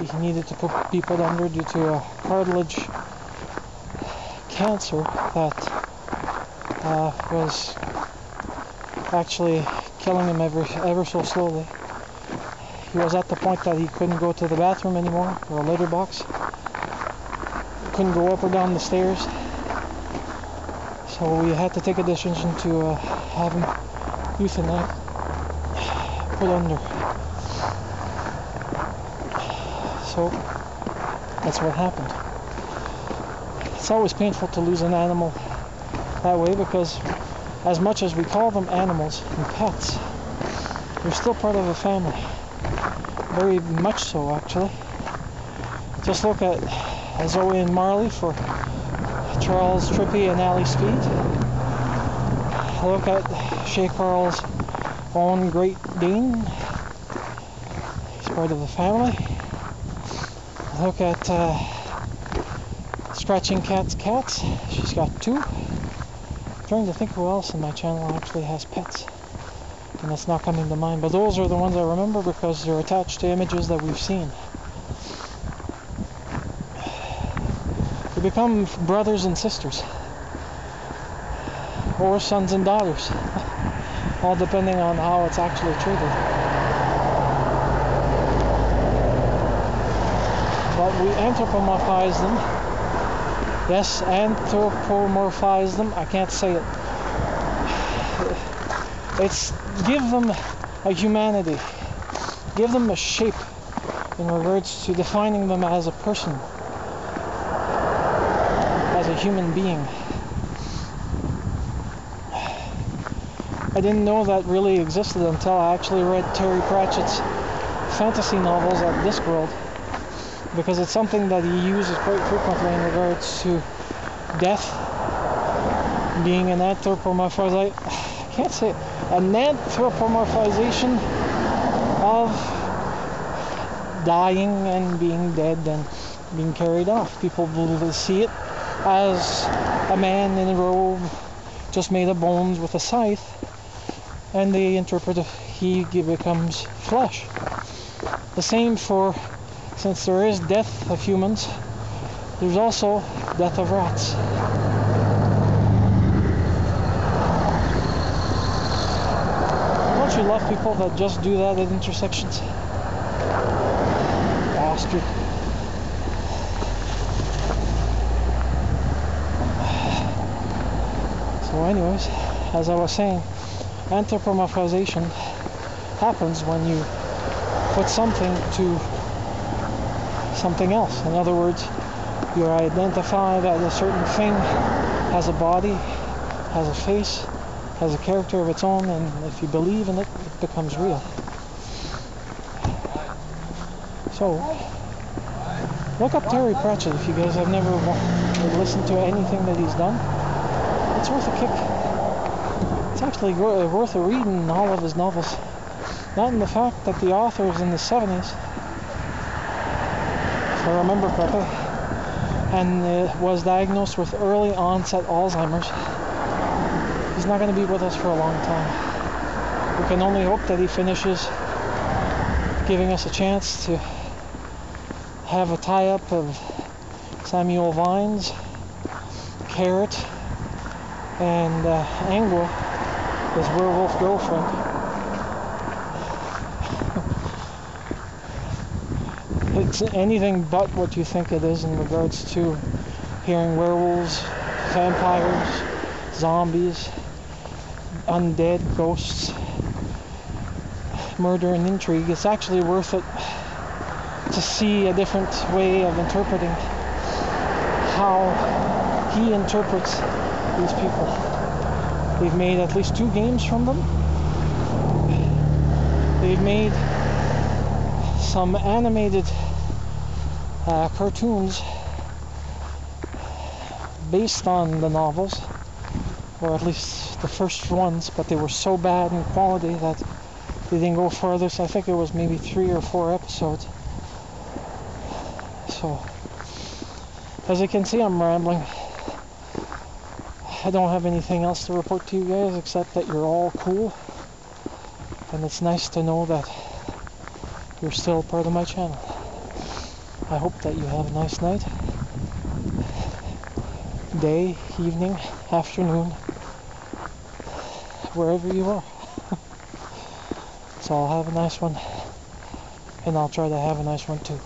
he needed to be put under due to a cartilage cancer that was actually killing him ever so slowly. He was at the point that he couldn't go to the bathroom anymore, or a litter box. He couldn't go up or down the stairs. So we had to take a decision to have him euthanized, put under. So that's what happened. It's always painful to lose an animal that way, because as much as we call them animals and pets, they're still part of a family. Very much so, actually. Just look at Zoe and Marley for Charles Trippy and Ali Speed. Look at Shay Carl's own Great Dane. He's part of the family. Look at Scratching Cat's cats. She's got 2. I'm trying to think who else in my channel actually has pets, and it's not coming to mind, but those are the ones I remember because they're attached to images that we've seen. They become brothers and sisters, or sons and daughters, all depending on how it's actually treated. But we anthropomorphize them. Yes, anthropomorphize them. I can't say it. It's give them a humanity, give them a shape in regards to defining them as a person, as a human being. I didn't know that really existed until I actually read Terry Pratchett's fantasy novels at Discworld, because it's something that he uses quite frequently in regards to death being an anthropomorphization. I can't say it. An anthropomorphization of dying and being dead and being carried off. People will see it as a man in a robe just made of bones with a scythe, and they interpret he becomes flesh. The same for, since there is death of humans, there's also death of rats. Don't you love people that just do that at intersections? Bastard. So anyways, as I was saying, anthropomorphization happens when you put something to something else. In other words, you identify that a certain thing has a body, has a face, has a character of its own, and if you believe in it, it becomes real. So, look up Terry Pratchett if you guys have never listened to anything that he's done. It's worth a kick. It's actually worth a read in all of his novels. Not in the fact that the author is in the 70s, if I remember correctly, and was diagnosed with early onset Alzheimer's. He's not going to be with us for a long time. We can only hope that he finishes giving us a chance to have a tie-up of Samuel Vine's Carrot and Angua, his werewolf girlfriend. It's anything but what you think it is in regards to hearing werewolves, vampires, zombies, undead, ghosts, murder and intrigue. It's actually worth it to see a different way of interpreting how he interprets these people. They've made at least 2 games from them. They've made some animated cartoons based on the novels, or at least the first ones, but they were so bad in quality that they didn't go further, so I think it was maybe 3 or 4 episodes. So, as you can see, I'm rambling. I don't have anything else to report to you guys except that you're all cool, and it's nice to know that you're still part of my channel. I hope that you have a nice night, day, evening, afternoon, wherever you are. So I'll have a nice one, and I'll try to have a nice one too.